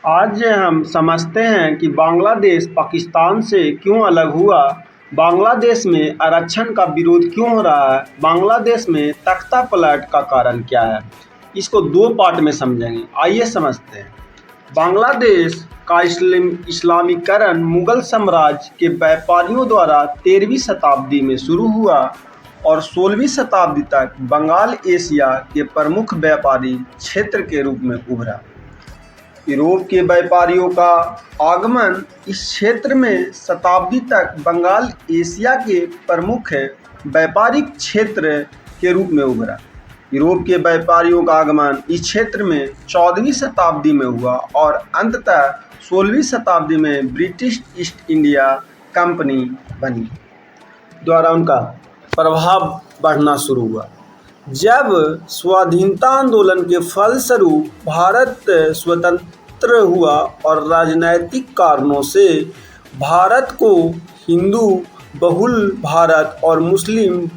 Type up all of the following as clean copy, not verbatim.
आज हम समझते हैं कि बांग्लादेश पाकिस्तान से क्यों अलग हुआ, बांग्लादेश में आरक्षण का विरोध क्यों हो रहा है, बांग्लादेश में तख्ता पलट का कारण क्या है। इसको दो पार्ट में समझेंगे। आइए समझते हैं। बांग्लादेश का इस्लामीकरण मुगल साम्राज्य के व्यापारियों द्वारा 13वीं शताब्दी में शुरू हुआ और 16वीं शताब्दी तक बंगाल एशिया के प्रमुख व्यापारी क्षेत्र के रूप में उभरा। यूरोप के व्यापारियों का आगमन इस क्षेत्र में शताब्दी तक बंगाल एशिया के प्रमुख व्यापारिक क्षेत्र के रूप में उभरा। यूरोप के व्यापारियों का आगमन इस क्षेत्र में 14वीं शताब्दी में हुआ और अंततः 16वीं शताब्दी में ब्रिटिश ईस्ट इंडिया कंपनी बनी द्वारा उनका प्रभाव बढ़ना शुरू हुआ। जब स्वाधीनता आंदोलन के फलस्वरूप भारत स्वतंत्र हुआ और राजनैतिक कारणों से भारत को हिंदू बहुल भारत और मुस्लिम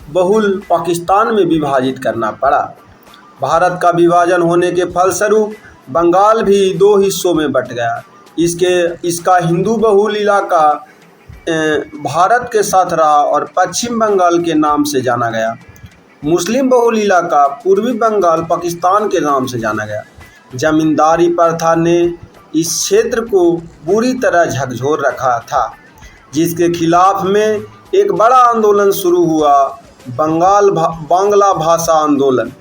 बहुल पाकिस्तान में विभाजित करना पड़ा। भारत का विभाजन होने के फलस्वरूप बंगाल भी दो हिस्सों में बंट गया। इसका हिंदू बहुल इलाका भारत के साथ रहा और पश्चिम बंगाल के नाम से जाना गया। मुस्लिम बहुल इलाका पूर्वी बंगाल पाकिस्तान के नाम से जाना गया। जमींदारी प्रथा ने इस क्षेत्र को बुरी तरह झकझोर रखा था, जिसके खिलाफ में एक बड़ा आंदोलन शुरू हुआ। बांग्ला भाषा आंदोलन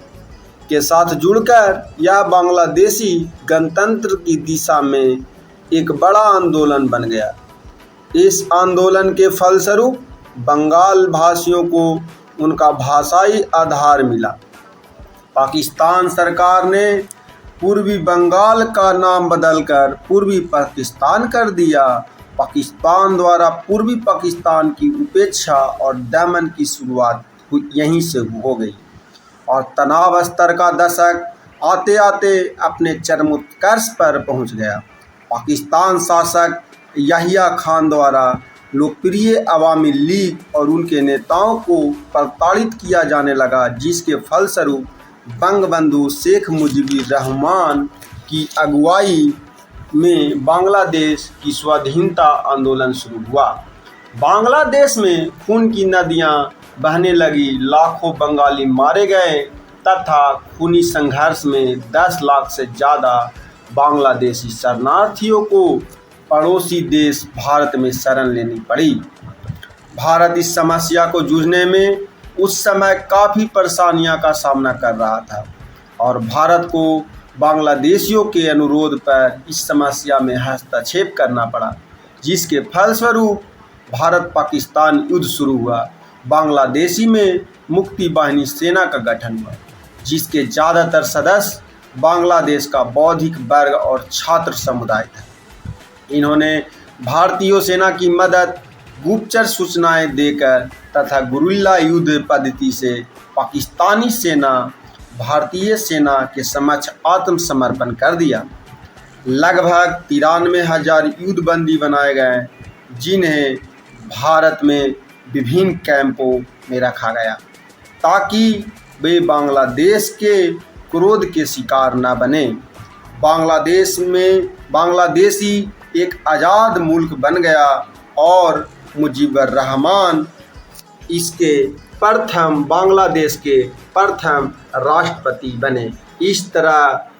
के साथ जुड़कर यह बांग्लादेशी गणतंत्र की दिशा में एक बड़ा आंदोलन बन गया। इस आंदोलन के फलस्वरूप बंगाल भाषियों को उनका भाषाई आधार मिला। पाकिस्तान सरकार ने पूर्वी बंगाल का नाम बदलकर पूर्वी पाकिस्तान कर दिया। पाकिस्तान द्वारा पूर्वी पाकिस्तान की उपेक्षा और दमन की शुरुआत यहीं से हो गई और तनाव स्तर का दशक आते आते अपने चरमोत्कर्ष पर पहुंच गया। पाकिस्तान शासक याहिया खान द्वारा लोकप्रिय अवामी लीग और उनके नेताओं को प्रताड़ित किया जाने लगा, जिसके फलस्वरूप बंगबंधु शेख मुजीबुर रहमान की अगुवाई में बांग्लादेश की स्वाधीनता आंदोलन शुरू हुआ। बांग्लादेश में खून की नदियां बहने लगी, लाखों बंगाली मारे गए तथा खूनी संघर्ष में 10 लाख से ज़्यादा बांग्लादेशी शरणार्थियों को पड़ोसी देश भारत में शरण लेनी पड़ी। भारत इस समस्या को जूझने में उस समय काफ़ी परेशानियों का सामना कर रहा था और भारत को बांग्लादेशियों के अनुरोध पर इस समस्या में हस्तक्षेप करना पड़ा, जिसके फलस्वरूप भारत पाकिस्तान युद्ध शुरू हुआ। बांग्लादेशी में मुक्ति बाहिनी सेना का गठन हुआ, जिसके ज़्यादातर सदस्य बांग्लादेश का बौद्धिक वर्ग और छात्र समुदाय था। इन्होंने भारतीय सेना की मदद, गुप्तचर सूचनाएं देकर तथा गुरिल्ला युद्ध पद्धति से पाकिस्तानी सेना भारतीय सेना के समक्ष आत्मसमर्पण कर दिया। लगभग 93,000 युद्धबंदी बनाए गए, जिन्हें भारत में विभिन्न कैंपों में रखा गया ताकि वे बांग्लादेश के क्रोध के शिकार न बने। बांग्लादेशी एक आज़ाद मुल्क बन गया और मुजीबुर रहमान बांग्लादेश के प्रथम राष्ट्रपति बने। इस तरह